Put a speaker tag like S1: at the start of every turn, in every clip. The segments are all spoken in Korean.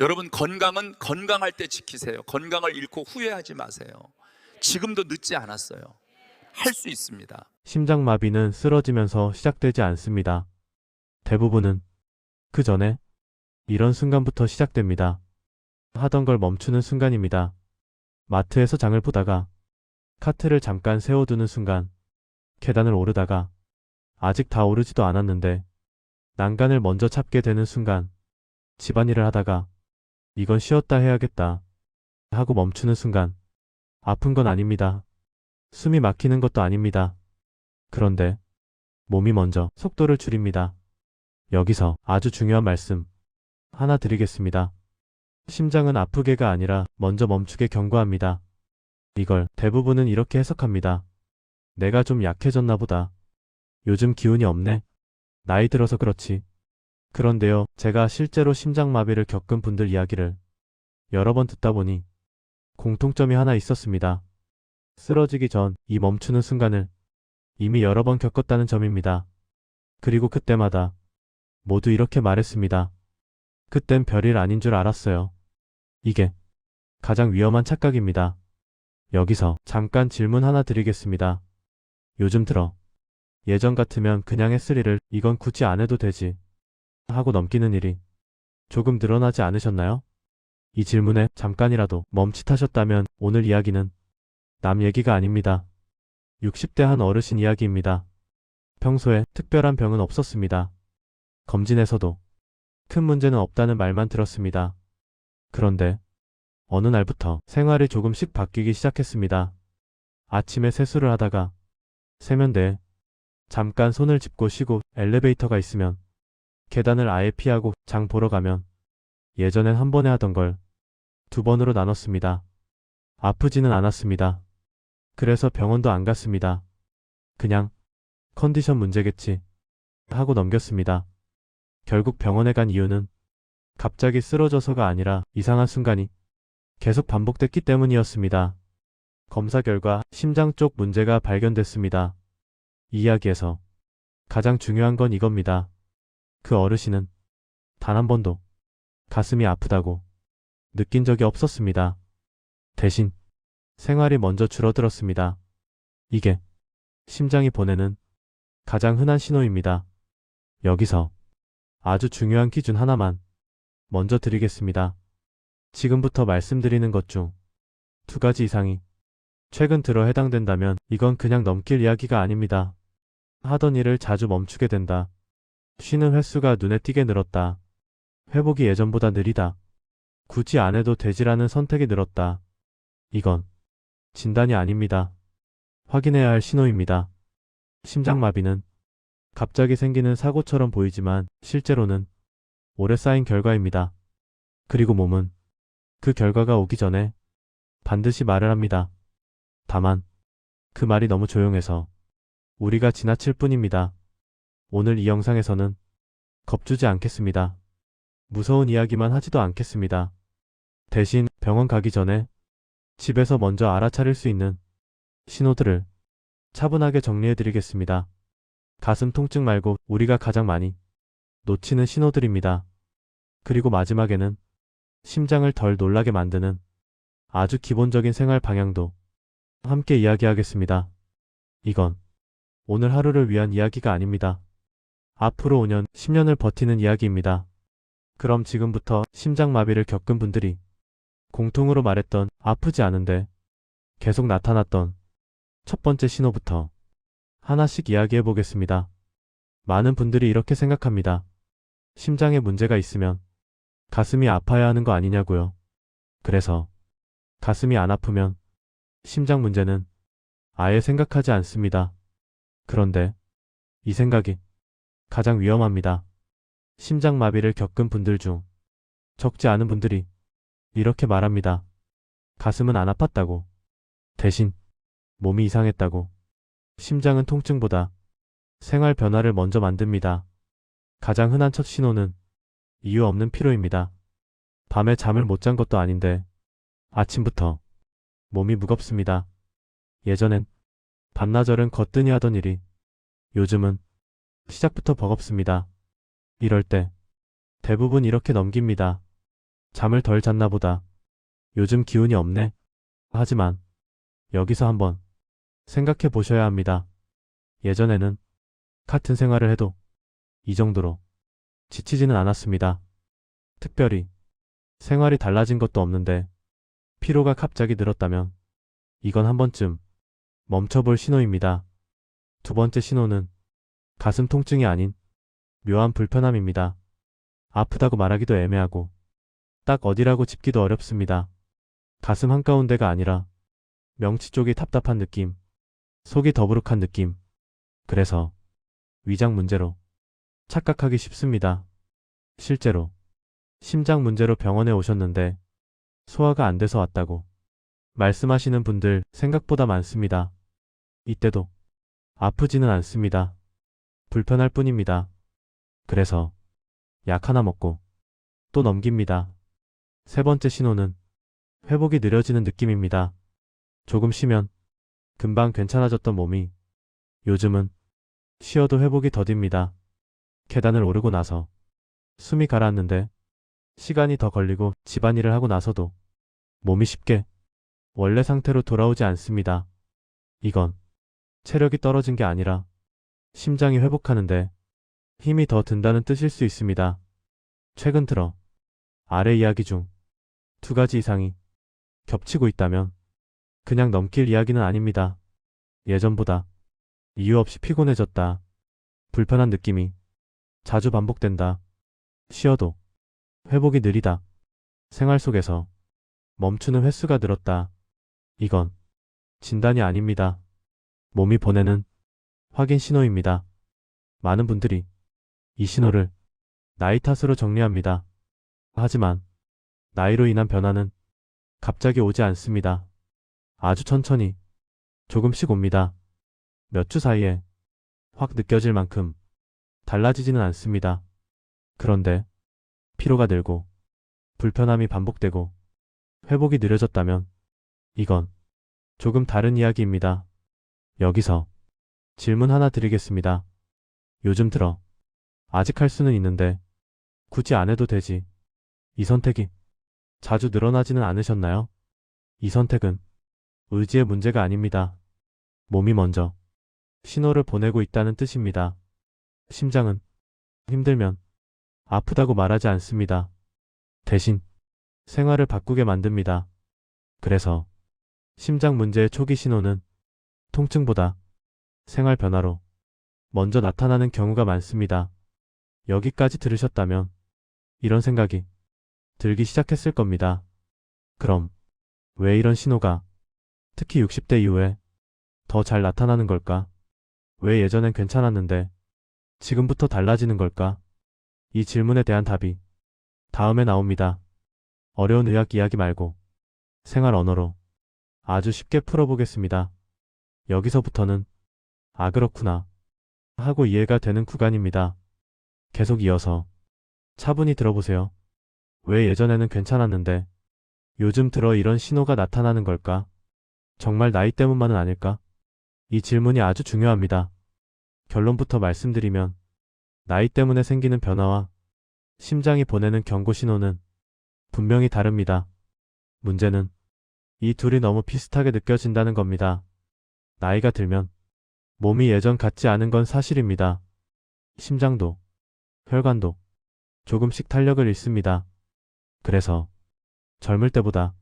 S1: 여러분, 건강은 건강할 때 지키세요. 건강을 잃고 후회하지 마세요. 지금도 늦지 않았어요. 할 수 있습니다.
S2: 심장마비는 쓰러지면서 시작되지 않습니다. 대부분은 그 전에 이런 순간부터 시작됩니다. 하던 걸 멈추는 순간입니다. 마트에서 장을 보다가 카트를 잠깐 세워두는 순간, 계단을 오르다가 아직 다 오르지도 않았는데 난간을 먼저 잡게 되는 순간, 집안일을 하다가 이건 쉬었다 해야겠다 하고 멈추는 순간, 아픈 건 아닙니다. 숨이 막히는 것도 아닙니다. 그런데 몸이 먼저 속도를 줄입니다. 여기서 아주 중요한 말씀 하나 드리겠습니다. 심장은 아프게가 아니라 먼저 멈추게 경고합니다. 이걸 대부분은 이렇게 해석합니다. 내가 좀 약해졌나 보다. 요즘 기운이 없네. 나이 들어서 그렇지. 그런데요, 제가 실제로 심장마비를 겪은 분들 이야기를 여러 번 듣다 보니 공통점이 하나 있었습니다. 쓰러지기 전 이 멈추는 순간을 이미 여러 번 겪었다는 점입니다. 그리고 그때마다 모두 이렇게 말했습니다. 그땐 별일 아닌 줄 알았어요. 이게 가장 위험한 착각입니다. 여기서 잠깐 질문 하나 드리겠습니다. 요즘 들어 예전 같으면 그냥 했을 일을 이건 굳이 안 해도 되지 하고 넘기는 일이 조금 늘어나지 않으셨나요? 이 질문에 잠깐이라도 멈칫하셨다면 오늘 이야기는 남 얘기가 아닙니다. 60대 한 어르신 이야기입니다. 평소에 특별한 병은 없었습니다. 검진에서도 큰 문제는 없다는 말만 들었습니다. 그런데 어느 날부터 생활이 조금씩 바뀌기 시작했습니다. 아침에 세수를 하다가 세면대에 잠깐 손을 짚고 쉬고 엘리베이터가 있으면 계단을 아예 피하고 장 보러 가면 예전엔 한 번에 하던 걸 두 번으로 나눴습니다. 아프지는 않았습니다. 그래서 병원도 안 갔습니다. 그냥 컨디션 문제겠지 하고 넘겼습니다. 결국 병원에 간 이유는 갑자기 쓰러져서가 아니라 이상한 순간이 계속 반복됐기 때문이었습니다. 검사 결과 심장 쪽 문제가 발견됐습니다. 이 이야기에서 가장 중요한 건 이겁니다. 그 어르신은 단 한 번도 가슴이 아프다고 느낀 적이 없었습니다. 대신 생활이 먼저 줄어들었습니다. 이게 심장이 보내는 가장 흔한 신호입니다. 여기서 아주 중요한 기준 하나만 먼저 드리겠습니다. 지금부터 말씀드리는 것 중 두 가지 이상이 최근 들어 해당된다면 이건 그냥 넘길 이야기가 아닙니다. 하던 일을 자주 멈추게 된다. 쉬는 횟수가 눈에 띄게 늘었다. 회복이 예전보다 느리다. 굳이 안 해도 되지라는 선택이 늘었다. 이건 진단이 아닙니다. 확인해야 할 신호입니다. 심장마비는 갑자기 생기는 사고처럼 보이지만 실제로는 오래 쌓인 결과입니다. 그리고 몸은 그 결과가 오기 전에 반드시 말을 합니다. 다만 그 말이 너무 조용해서 우리가 지나칠 뿐입니다. 오늘 이 영상에서는 겁주지 않겠습니다. 무서운 이야기만 하지도 않겠습니다. 대신 병원 가기 전에 집에서 먼저 알아차릴 수 있는 신호들을 차분하게 정리해드리겠습니다. 가슴 통증 말고 우리가 가장 많이 놓치는 신호들입니다. 그리고 마지막에는 심장을 덜 놀라게 만드는 아주 기본적인 생활 방향도 함께 이야기하겠습니다. 이건 오늘 하루를 위한 이야기가 아닙니다. 앞으로 5년, 10년을 버티는 이야기입니다. 그럼 지금부터 심장마비를 겪은 분들이 공통으로 말했던 아프지 않은데 계속 나타났던 첫 번째 신호부터 하나씩 이야기해 보겠습니다. 많은 분들이 이렇게 생각합니다. 심장에 문제가 있으면 가슴이 아파야 하는 거 아니냐고요. 그래서 가슴이 안 아프면 심장 문제는 아예 생각하지 않습니다. 그런데 이 생각이 가장 위험합니다. 심장마비를 겪은 분들 중 적지 않은 분들이 이렇게 말합니다. 가슴은 안 아팠다고. 대신 몸이 이상했다고. 심장은 통증보다 생활 변화를 먼저 만듭니다. 가장 흔한 첫 신호는 이유 없는 피로입니다. 밤에 잠을 못 잔 것도 아닌데 아침부터 몸이 무겁습니다. 예전엔 반나절은 거뜬히 하던 일이 요즘은 시작부터 버겁습니다. 이럴 때 대부분 이렇게 넘깁니다. 잠을 덜 잤나 보다. 요즘 기운이 없네. 하지만 여기서 한번 생각해 보셔야 합니다. 예전에는 같은 생활을 해도 이 정도로 지치지는 않았습니다. 특별히 생활이 달라진 것도 없는데 피로가 갑자기 늘었다면 이건 한 번쯤 멈춰볼 신호입니다. 두 번째 신호는 가슴 통증이 아닌 묘한 불편함입니다. 아프다고 말하기도 애매하고 딱 어디라고 짚기도 어렵습니다. 가슴 한가운데가 아니라 명치 쪽이 답답한 느낌, 속이 더부룩한 느낌. 그래서 위장 문제로 착각하기 쉽습니다. 실제로 심장 문제로 병원에 오셨는데 소화가 안 돼서 왔다고 말씀하시는 분들 생각보다 많습니다. 이때도 아프지는 않습니다. 불편할 뿐입니다. 그래서 약 하나 먹고 또 넘깁니다. 세 번째 신호는 회복이 느려지는 느낌입니다. 조금 쉬면 금방 괜찮아졌던 몸이 요즘은 쉬어도 회복이 더딥니다. 계단을 오르고 나서 숨이 가라앉는데 시간이 더 걸리고 집안일을 하고 나서도 몸이 쉽게 원래 상태로 돌아오지 않습니다. 이건 체력이 떨어진 게 아니라 심장이 회복하는데 힘이 더 든다는 뜻일 수 있습니다. 최근 들어 아래 이야기 중 두 가지 이상이 겹치고 있다면 그냥 넘길 이야기는 아닙니다. 예전보다 이유 없이 피곤해졌다. 불편한 느낌이 자주 반복된다. 쉬어도 회복이 느리다. 생활 속에서 멈추는 횟수가 늘었다. 이건 진단이 아닙니다. 몸이 보내는 확인 신호입니다. 많은 분들이 이 신호를 나이 탓으로 정리합니다. 하지만 나이로 인한 변화는 갑자기 오지 않습니다. 아주 천천히 조금씩 옵니다. 몇 주 사이에 확 느껴질 만큼 달라지지는 않습니다. 그런데 피로가 늘고 불편함이 반복되고 회복이 느려졌다면 이건 조금 다른 이야기입니다. 여기서 질문 하나 드리겠습니다. 요즘 들어 아직 할 수는 있는데 굳이 안 해도 되지. 이 선택이 자주 늘어나지는 않으셨나요? 이 선택은 의지의 문제가 아닙니다. 몸이 먼저 신호를 보내고 있다는 뜻입니다. 심장은 힘들면 아프다고 말하지 않습니다. 대신 생활을 바꾸게 만듭니다. 그래서 심장 문제의 초기 신호는 통증보다 생활 변화로 먼저 나타나는 경우가 많습니다. 여기까지 들으셨다면 이런 생각이 들기 시작했을 겁니다. 그럼 왜 이런 신호가 특히 60대 이후에 더 잘 나타나는 걸까? 왜 예전엔 괜찮았는데 지금부터 달라지는 걸까? 이 질문에 대한 답이 다음에 나옵니다. 어려운 의학 이야기 말고 생활 언어로 아주 쉽게 풀어보겠습니다. 여기서부터는 아 그렇구나 하고 이해가 되는 구간입니다. 계속 이어서 차분히 들어보세요. 왜 예전에는 괜찮았는데 요즘 들어 이런 신호가 나타나는 걸까? 정말 나이 때문만은 아닐까? 이 질문이 아주 중요합니다. 결론부터 말씀드리면 나이 때문에 생기는 변화와 심장이 보내는 경고 신호는 분명히 다릅니다. 문제는 이 둘이 너무 비슷하게 느껴진다는 겁니다. 나이가 들면 몸이 예전 같지 않은 건 사실입니다. 심장도, 혈관도 조금씩 탄력을 잃습니다. 그래서 젊을 때보다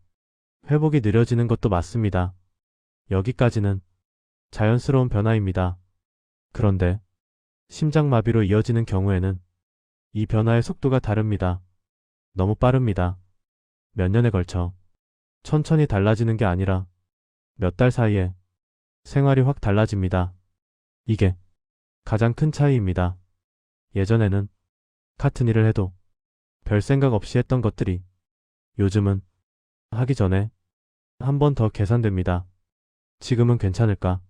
S2: 회복이 느려지는 것도 맞습니다. 여기까지는 자연스러운 변화입니다. 그런데 심장마비로 이어지는 경우에는 이 변화의 속도가 다릅니다. 너무 빠릅니다. 몇 년에 걸쳐 천천히 달라지는 게 아니라 몇 달 사이에 생활이 확 달라집니다. 이게 가장 큰 차이입니다. 예전에는 같은 일을 해도 별 생각 없이 했던 것들이 요즘은 하기 전에 한 번 더 계산됩니다. 지금은 괜찮을까?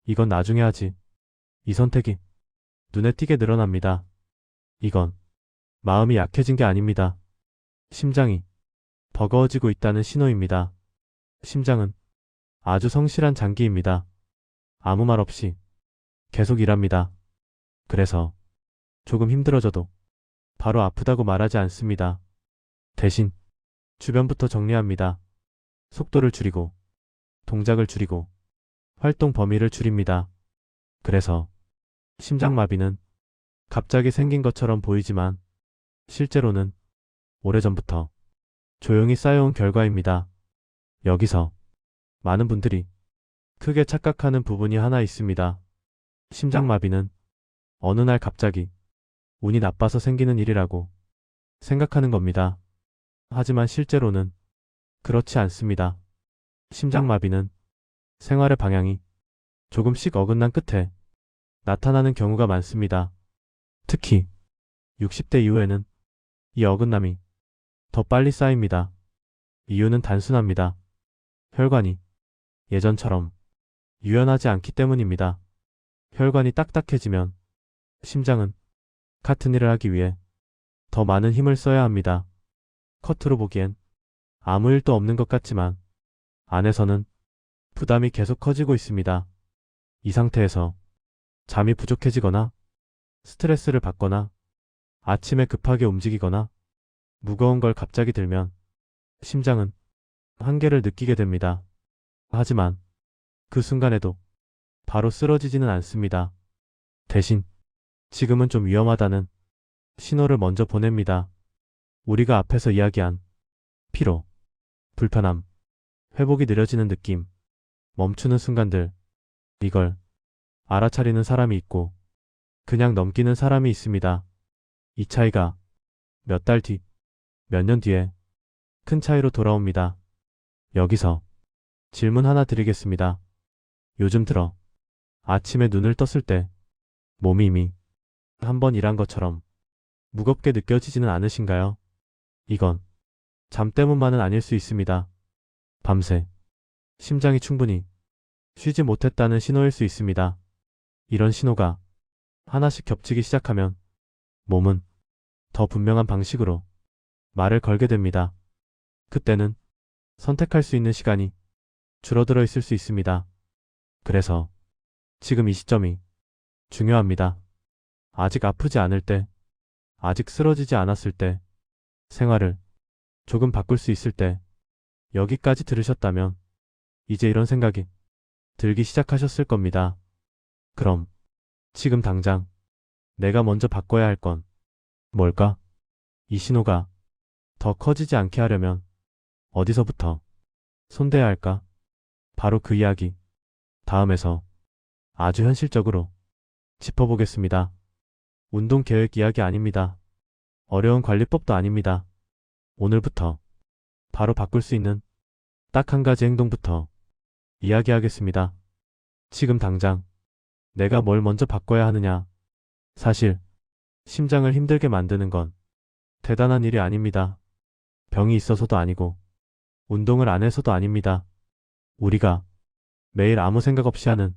S2: 이건 나중에 하지. 이 선택이 눈에 띄게 늘어납니다. 이건 마음이 약해진 게 아닙니다. 심장이 버거워지고 있다는 신호입니다. 심장은 아주 성실한 장기입니다. 아무 말 없이 계속 일합니다. 그래서 조금 힘들어져도 바로 아프다고 말하지 않습니다. 대신 주변부터 정리합니다. 속도를 줄이고, 동작을 줄이고, 활동 범위를 줄입니다. 그래서 심장마비는 갑자기 생긴 것처럼 보이지만 실제로는 오래전부터 조용히 쌓여온 결과입니다. 여기서 많은 분들이 크게 착각하는 부분이 하나 있습니다. 심장마비는 어느 날 갑자기 운이 나빠서 생기는 일이라고 생각하는 겁니다. 하지만 실제로는 그렇지 않습니다. 심장마비는 생활의 방향이 조금씩 어긋난 끝에 나타나는 경우가 많습니다. 특히 60대 이후에는 이 어긋남이 더 빨리 쌓입니다. 이유는 단순합니다. 혈관이 예전처럼 유연하지 않기 때문입니다. 혈관이 딱딱해지면 심장은 같은 일을 하기 위해 더 많은 힘을 써야 합니다. 겉으로 보기엔 아무 일도 없는 것 같지만 안에서는 부담이 계속 커지고 있습니다. 이 상태에서 잠이 부족해지거나 스트레스를 받거나 아침에 급하게 움직이거나 무거운 걸 갑자기 들면 심장은 한계를 느끼게 됩니다. 하지만 그 순간에도 바로 쓰러지지는 않습니다. 대신 지금은 좀 위험하다는 신호를 먼저 보냅니다. 우리가 앞에서 이야기한 피로, 불편함, 회복이 느려지는 느낌, 멈추는 순간들, 이걸 알아차리는 사람이 있고 그냥 넘기는 사람이 있습니다. 이 차이가 몇 달 뒤, 몇 년 뒤에 큰 차이로 돌아옵니다. 여기서 질문 하나 드리겠습니다. 요즘 들어 아침에 눈을 떴을 때 몸이 이미 한번 일한 것처럼 무겁게 느껴지지는 않으신가요? 이건 잠 때문만은 아닐 수 있습니다. 밤새 심장이 충분히 쉬지 못했다는 신호일 수 있습니다. 이런 신호가 하나씩 겹치기 시작하면 몸은 더 분명한 방식으로 말을 걸게 됩니다. 그때는 선택할 수 있는 시간이 줄어들어 있을 수 있습니다. 그래서 지금 이 시점이 중요합니다. 아직 아프지 않을 때, 아직 쓰러지지 않았을 때, 생활을 조금 바꿀 수 있을 때, 여기까지 들으셨다면 이제 이런 생각이 들기 시작하셨을 겁니다. 그럼 지금 당장 내가 먼저 바꿔야 할 건 뭘까? 이 신호가 더 커지지 않게 하려면 어디서부터 손대야 할까? 바로 그 이야기 다음에서 아주 현실적으로 짚어보겠습니다. 운동 계획 이야기 아닙니다. 어려운 관리법도 아닙니다. 오늘부터 바로 바꿀 수 있는 딱 한 가지 행동부터 이야기하겠습니다. 지금 당장 내가 뭘 먼저 바꿔야 하느냐? 사실 심장을 힘들게 만드는 건 대단한 일이 아닙니다. 병이 있어서도 아니고 운동을 안 해서도 아닙니다. 우리가 매일 아무 생각 없이 하는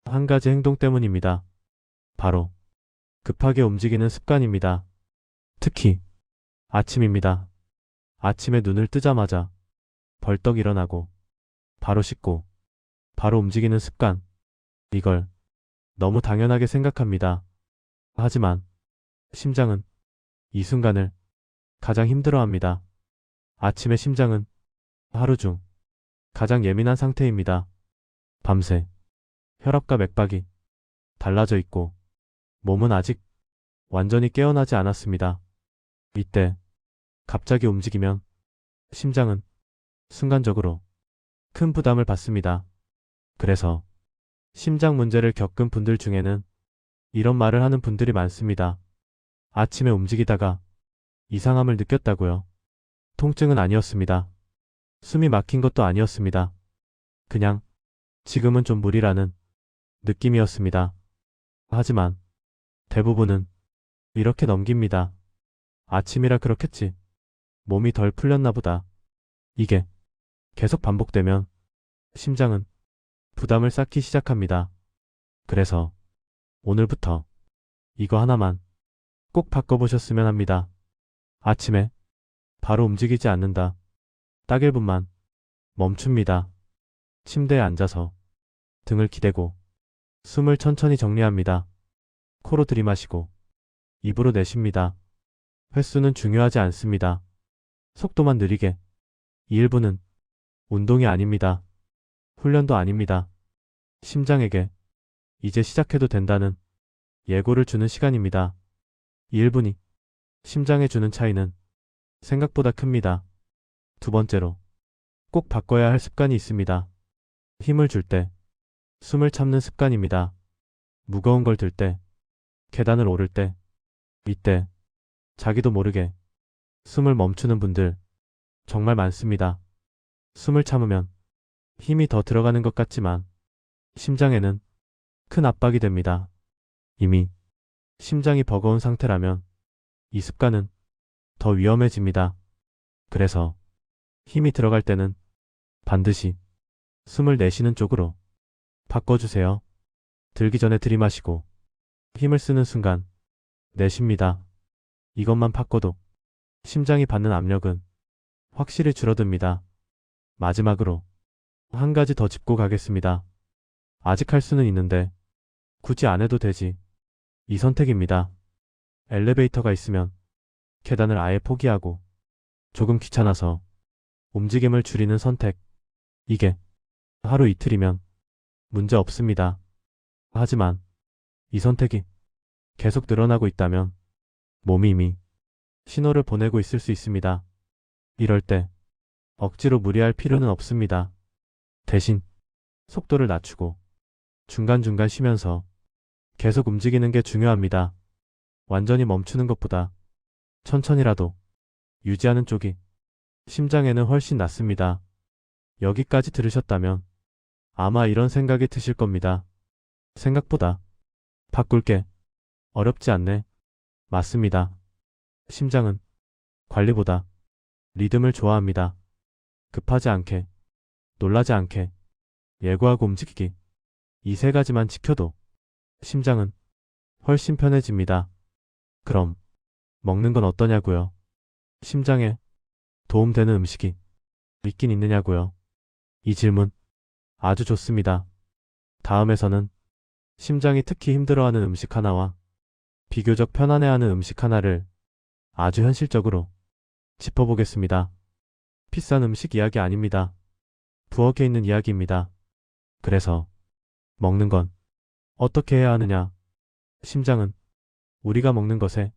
S2: 한 가지 행동 때문입니다. 바로 급하게 움직이는 습관입니다. 특히 아침입니다. 아침에 눈을 뜨자마자 벌떡 일어나고 바로 씻고 바로 움직이는 습관. 이걸 너무 당연하게 생각합니다. 하지만 심장은 이 순간을 가장 힘들어합니다. 아침에 심장은 하루 중 가장 예민한 상태입니다. 밤새 혈압과 맥박이 달라져 있고 몸은 아직 완전히 깨어나지 않았습니다. 이때 갑자기 움직이면 심장은 순간적으로 큰 부담을 받습니다. 그래서 심장 문제를 겪은 분들 중에는 이런 말을 하는 분들이 많습니다. 아침에 움직이다가 이상함을 느꼈다고요. 통증은 아니었습니다. 숨이 막힌 것도 아니었습니다. 그냥 지금은 좀 무리라는 느낌이었습니다. 하지만 대부분은 이렇게 넘깁니다. 아침이라 그렇겠지. 몸이 덜 풀렸나 보다. 이게 계속 반복되면 심장은 부담을 쌓기 시작합니다. 그래서 오늘부터 이거 하나만 꼭 바꿔보셨으면 합니다. 아침에 바로 움직이지 않는다. 딱 1분만 멈춥니다. 침대에 앉아서 등을 기대고 숨을 천천히 정리합니다. 코로 들이마시고 입으로 내쉽니다. 횟수는 중요하지 않습니다. 속도만 느리게 이 1분은 운동이 아닙니다. 훈련도 아닙니다. 심장에게 이제 시작해도 된다는 예고를 주는 시간입니다. 이 1분이 심장에 주는 차이는 생각보다 큽니다. 두 번째로 꼭 바꿔야 할 습관이 있습니다. 힘을 줄 때 숨을 참는 습관입니다. 무거운 걸 들 때, 계단을 오를 때, 이때 자기도 모르게 숨을 멈추는 분들 정말 많습니다. 숨을 참으면 힘이 더 들어가는 것 같지만 심장에는 큰 압박이 됩니다. 이미 심장이 버거운 상태라면 이 습관은 더 위험해집니다. 그래서 힘이 들어갈 때는 반드시 숨을 내쉬는 쪽으로 바꿔주세요. 들기 전에 들이마시고 힘을 쓰는 순간 내쉽니다. 이것만 바꿔도 심장이 받는 압력은 확실히 줄어듭니다. 마지막으로 한 가지 더 짚고 가겠습니다. 아직 할 수는 있는데 굳이 안 해도 되지. 이 선택입니다. 엘리베이터가 있으면 계단을 아예 포기하고 조금 귀찮아서 움직임을 줄이는 선택. 이게 하루 이틀이면 문제 없습니다. 하지만 이 선택이 계속 늘어나고 있다면 몸이 이미 신호를 보내고 있을 수 있습니다. 이럴 때 억지로 무리할 필요는 없습니다. 대신 속도를 낮추고 중간중간 쉬면서 계속 움직이는 게 중요합니다. 완전히 멈추는 것보다 천천히라도 유지하는 쪽이 심장에는 훨씬 낫습니다. 여기까지 들으셨다면 아마 이런 생각이 드실 겁니다. 생각보다 바꿀 게 어렵지 않네. 맞습니다. 심장은 관리보다 리듬을 좋아합니다. 급하지 않게, 놀라지 않게, 예고하고 움직이기. 이 세 가지만 지켜도 심장은 훨씬 편해집니다. 그럼 먹는 건 어떠냐고요? 심장에 도움되는 음식이 있긴 있느냐고요? 이 질문 아주 좋습니다. 다음에서는 심장이 특히 힘들어하는 음식 하나와 비교적 편안해하는 음식 하나를 아주 현실적으로 짚어보겠습니다. 비싼 음식 이야기 아닙니다. 부엌에 있는 이야기입니다. 그래서 먹는 건 어떻게 해야 하느냐? 심장은 우리가 먹는 것에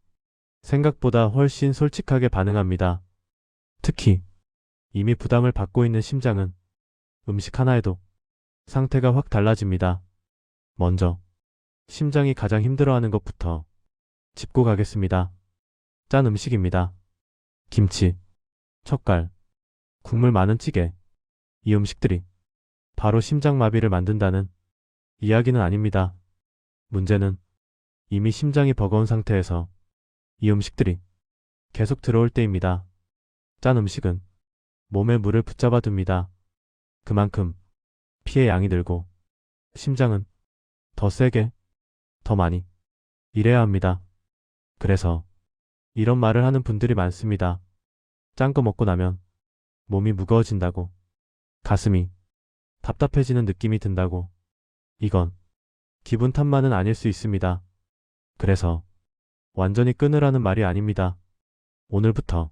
S2: 생각보다 훨씬 솔직하게 반응합니다. 특히 이미 부담을 받고 있는 심장은 음식 하나에도 상태가 확 달라집니다. 먼저 심장이 가장 힘들어하는 것부터 짚고 가겠습니다. 짠 음식입니다. 김치, 젓갈, 국물 많은 찌개. 이 음식들이 바로 심장마비를 만든다는 이야기는 아닙니다. 문제는 이미 심장이 버거운 상태에서 이 음식들이 계속 들어올 때입니다. 짠 음식은 몸에 물을 붙잡아 둡니다. 그만큼 피의 양이 늘고 심장은 더 세게, 더 많이 일해야 합니다. 그래서 이런 말을 하는 분들이 많습니다. 짠 거 먹고 나면 몸이 무거워진다고, 가슴이 답답해지는 느낌이 든다고. 이건 기분 탓만은 아닐 수 있습니다. 그래서 완전히 끊으라는 말이 아닙니다. 오늘부터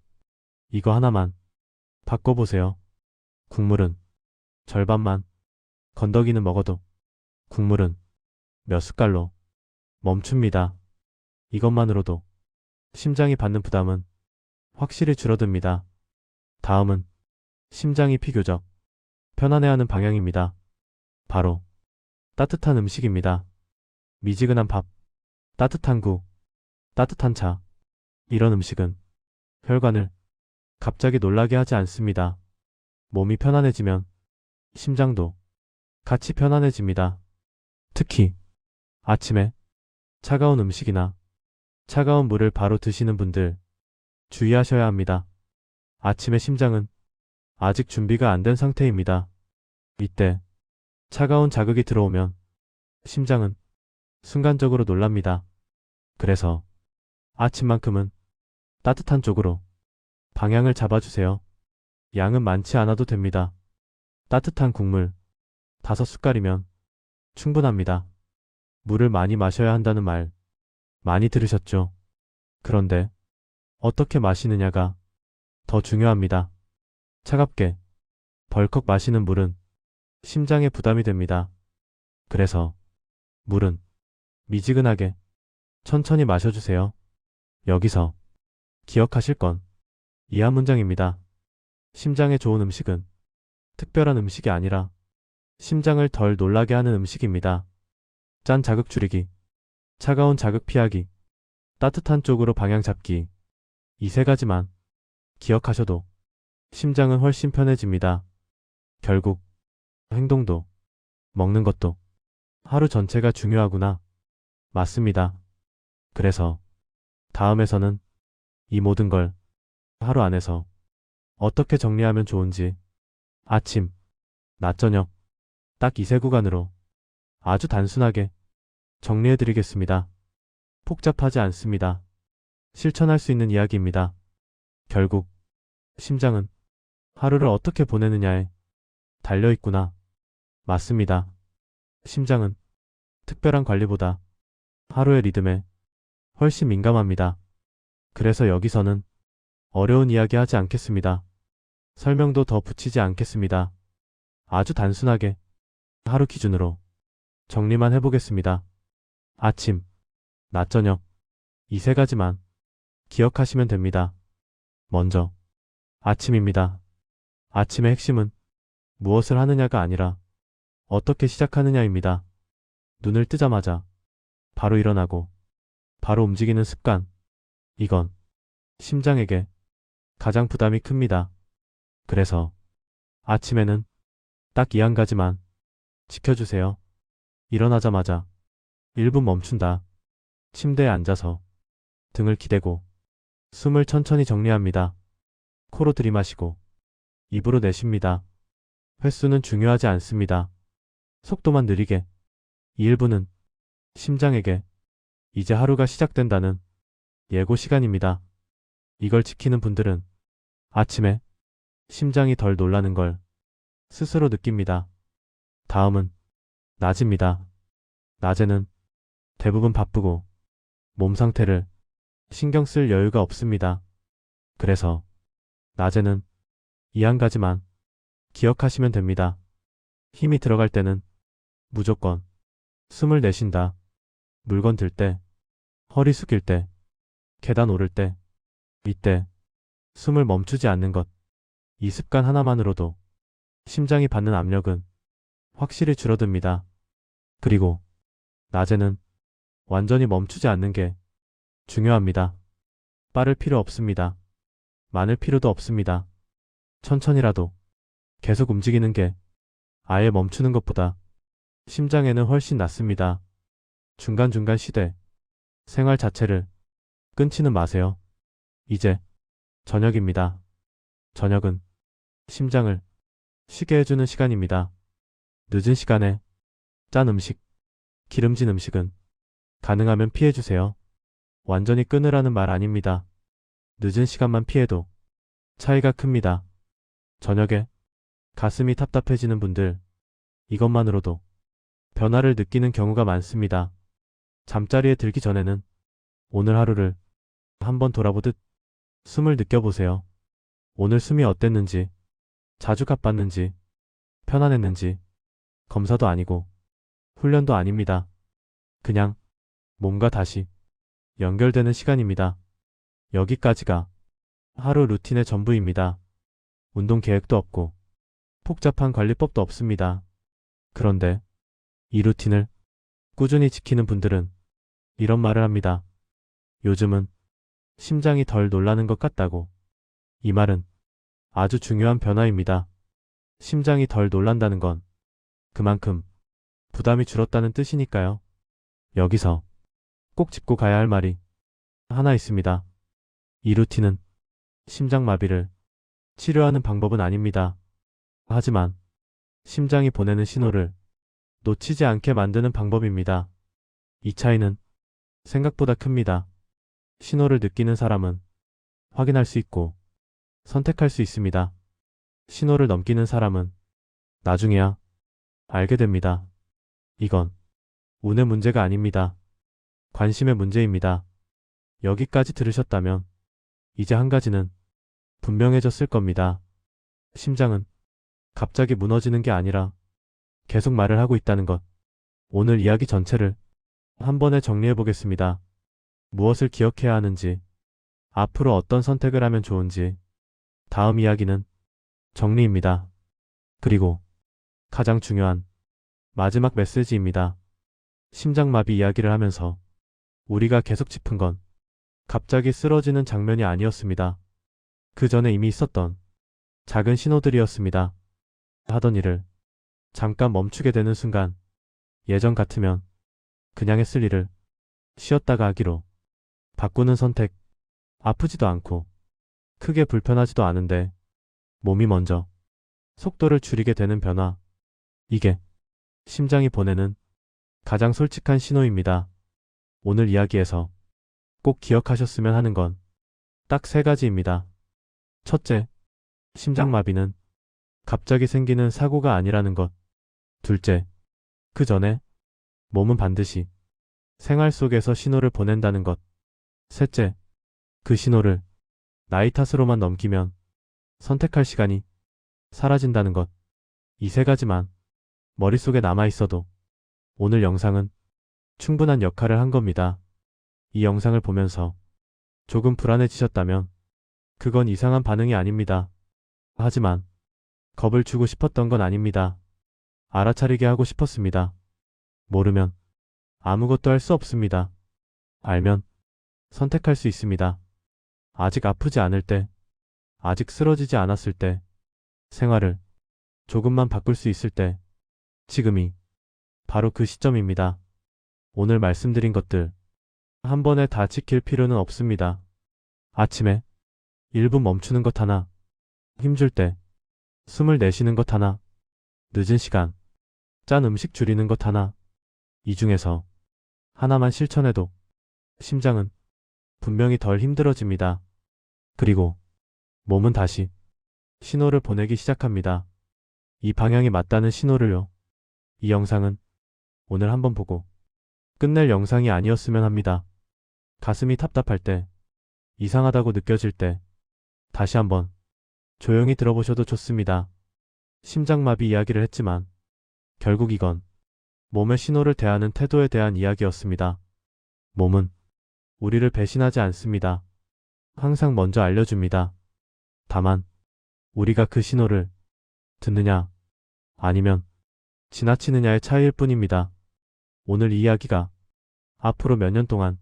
S2: 이거 하나만 바꿔보세요. 국물은 절반만, 건더기는 먹어도 국물은 몇 숟갈로 멈춥니다. 이것만으로도 심장이 받는 부담은 확실히 줄어듭니다. 다음은 심장이 비교적 편안해하는 방향입니다. 바로 따뜻한 음식입니다. 미지근한 밥, 따뜻한 국, 따뜻한 차. 이런 음식은 혈관을 갑자기 놀라게 하지 않습니다. 몸이 편안해지면 심장도 같이 편안해집니다. 특히 아침에 차가운 음식이나 차가운 물을 바로 드시는 분들 주의하셔야 합니다. 아침에 심장은 아직 준비가 안 된 상태입니다. 이때 차가운 자극이 들어오면 심장은 순간적으로 놀랍니다. 그래서 아침만큼은 따뜻한 쪽으로 방향을 잡아주세요. 양은 많지 않아도 됩니다. 따뜻한 국물 5숟갈이면 충분합니다. 물을 많이 마셔야 한다는 말 많이 들으셨죠? 그런데 어떻게 마시느냐가 더 중요합니다. 차갑게 벌컥 마시는 물은 심장에 부담이 됩니다. 그래서 물은 미지근하게 천천히 마셔주세요. 여기서 기억하실 건 이 한 문장입니다. 심장에 좋은 음식은 특별한 음식이 아니라 심장을 덜 놀라게 하는 음식입니다. 짠 자극 줄이기, 차가운 자극 피하기, 따뜻한 쪽으로 방향 잡기. 이 세 가지만 기억하셔도 심장은 훨씬 편해집니다. 결국 행동도 먹는 것도 하루 전체가 중요하구나. 맞습니다. 그래서 다음에서는 이 모든 걸 하루 안에서 어떻게 정리하면 좋은지 아침, 낮, 저녁 딱 이 세 구간으로 아주 단순하게 정리해 드리겠습니다. 복잡하지 않습니다. 실천할 수 있는 이야기입니다. 결국 심장은 하루를 어떻게 보내느냐에 달려 있구나. 맞습니다. 심장은 특별한 관리보다 하루의 리듬에 훨씬 민감합니다. 그래서 여기서는 어려운 이야기 하지 않겠습니다. 설명도 더 붙이지 않겠습니다. 아주 단순하게 하루 기준으로 정리만 해보겠습니다. 아침, 낮, 저녁 이 세 가지만 기억하시면 됩니다. 먼저 아침입니다. 아침의 핵심은 무엇을 하느냐가 아니라 어떻게 시작하느냐입니다. 눈을 뜨자마자 바로 일어나고 바로 움직이는 습관. 이건 심장에게 가장 부담이 큽니다. 그래서 아침에는 딱 이 한 가지만 지켜주세요. 일어나자마자 1분 멈춘다. 침대에 앉아서 등을 기대고 숨을 천천히 정리합니다. 코로 들이마시고 입으로 내쉽니다. 횟수는 중요하지 않습니다. 속도만 느리게. 이 1분은 심장에게 이제 하루가 시작된다는 예고 시간입니다. 이걸 지키는 분들은 아침에 심장이 덜 놀라는 걸 스스로 느낍니다. 다음은 낮입니다. 낮에는 대부분 바쁘고 몸 상태를 신경 쓸 여유가 없습니다. 그래서 낮에는 이 한 가지만 기억하시면 됩니다. 힘이 들어갈 때는 무조건 숨을 내쉰다. 물건 들 때, 허리 숙일 때, 계단 오를 때, 이때 숨을 멈추지 않는 것. 이 습관 하나만으로도 심장이 받는 압력은 확실히 줄어듭니다. 그리고 낮에는 완전히 멈추지 않는 게 중요합니다. 빠를 필요 없습니다. 많을 필요도 없습니다. 천천히라도 계속 움직이는 게 아예 멈추는 것보다 심장에는 훨씬 낫습니다. 중간중간 쉬되 생활 자체를 끊지는 마세요. 이제 저녁입니다. 저녁은 심장을 쉬게 해주는 시간입니다. 늦은 시간에 짠 음식, 기름진 음식은 가능하면 피해주세요. 완전히 끊으라는 말 아닙니다. 늦은 시간만 피해도 차이가 큽니다. 저녁에 가슴이 답답해지는 분들, 이것만으로도 변화를 느끼는 경우가 많습니다. 잠자리에 들기 전에는 오늘 하루를 한번 돌아보듯 숨을 느껴보세요. 오늘 숨이 어땠는지, 자주 가빴는지, 편안했는지, 검사도 아니고 훈련도 아닙니다. 그냥 몸과 다시 연결되는 시간입니다. 여기까지가 하루 루틴의 전부입니다. 운동 계획도 없고 복잡한 관리법도 없습니다. 그런데 이 루틴을 꾸준히 지키는 분들은 이런 말을 합니다. 요즘은 심장이 덜 놀라는 것 같다고. 이 말은 아주 중요한 변화입니다. 심장이 덜 놀란다는 건 그만큼 부담이 줄었다는 뜻이니까요. 여기서 꼭 짚고 가야 할 말이 하나 있습니다. 이 루틴은 심장마비를 치료하는 방법은 아닙니다. 하지만 심장이 보내는 신호를 놓치지 않게 만드는 방법입니다. 이 차이는 생각보다 큽니다. 신호를 느끼는 사람은 확인할 수 있고 선택할 수 있습니다. 신호를 넘기는 사람은 나중에야 알게 됩니다. 이건 운의 문제가 아닙니다. 관심의 문제입니다. 여기까지 들으셨다면 이제 한 가지는 분명해졌을 겁니다. 심장은 갑자기 무너지는 게 아니라 계속 말을 하고 있다는 것. 오늘 이야기 전체를 한 번에 정리해 보겠습니다. 무엇을 기억해야 하는지, 앞으로 어떤 선택을 하면 좋은지. 다음 이야기는 정리입니다. 그리고 가장 중요한 마지막 메시지입니다. 심장마비 이야기를 하면서 우리가 계속 짚은 건 갑자기 쓰러지는 장면이 아니었습니다. 그 전에 이미 있었던 작은 신호들이었습니다. 하던 일을 잠깐 멈추게 되는 순간, 예전 같으면 그냥 했을 일을 쉬었다가 하기로 바꾸는 선택, 아프지도 않고 크게 불편하지도 않은데 몸이 먼저 속도를 줄이게 되는 변화. 이게 심장이 보내는 가장 솔직한 신호입니다. 오늘 이야기에서 꼭 기억하셨으면 하는 건 딱 세 가지입니다. 첫째, 심장마비는 갑자기 생기는 사고가 아니라는 것. 둘째, 그 전에 몸은 반드시 생활 속에서 신호를 보낸다는 것. 셋째, 그 신호를 나이 탓으로만 넘기면 선택할 시간이 사라진다는 것. 이 세 가지만 머릿속에 남아 있어도 오늘 영상은 충분한 역할을 한 겁니다. 이 영상을 보면서 조금 불안해지셨다면 그건 이상한 반응이 아닙니다. 하지만 겁을 주고 싶었던 건 아닙니다. 알아차리게 하고 싶었습니다. 모르면 아무것도 할 수 없습니다. 알면 선택할 수 있습니다. 아직 아프지 않을 때, 아직 쓰러지지 않았을 때, 생활을 조금만 바꿀 수 있을 때, 지금이 바로 그 시점입니다. 오늘 말씀드린 것들 한 번에 다 지킬 필요는 없습니다. 아침에 1분 멈추는 것 하나, 힘줄 때 숨을 내쉬는 것 하나, 늦은 시간 짠 음식 줄이는 것 하나, 이 중에서 하나만 실천해도 심장은 분명히 덜 힘들어집니다. 그리고 몸은 다시 신호를 보내기 시작합니다. 이 방향이 맞다는 신호를요. 이 영상은 오늘 한번 보고 끝낼 영상이 아니었으면 합니다. 가슴이 답답할 때, 이상하다고 느껴질 때 다시 한번 조용히 들어보셔도 좋습니다. 심장마비 이야기를 했지만 결국 이건 몸의 신호를 대하는 태도에 대한 이야기였습니다. 몸은 우리를 배신하지 않습니다. 항상 먼저 알려줍니다. 다만 우리가 그 신호를 듣느냐 아니면 지나치느냐의 차이일 뿐입니다. 오늘 이 이야기가 앞으로 몇 년 동안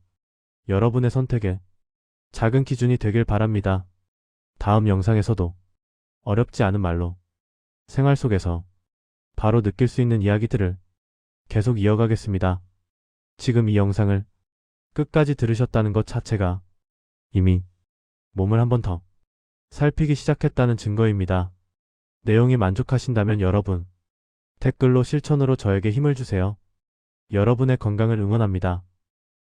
S2: 여러분의 선택에 작은 기준이 되길 바랍니다. 다음 영상에서도 어렵지 않은 말로 생활 속에서 바로 느낄 수 있는 이야기들을 계속 이어가겠습니다. 지금 이 영상을 끝까지 들으셨다는 것 자체가 이미 몸을 한 번 더 살피기 시작했다는 증거입니다. 내용이 만족하신다면 여러분, 댓글로 실천으로 저에게 힘을 주세요. 여러분의 건강을 응원합니다.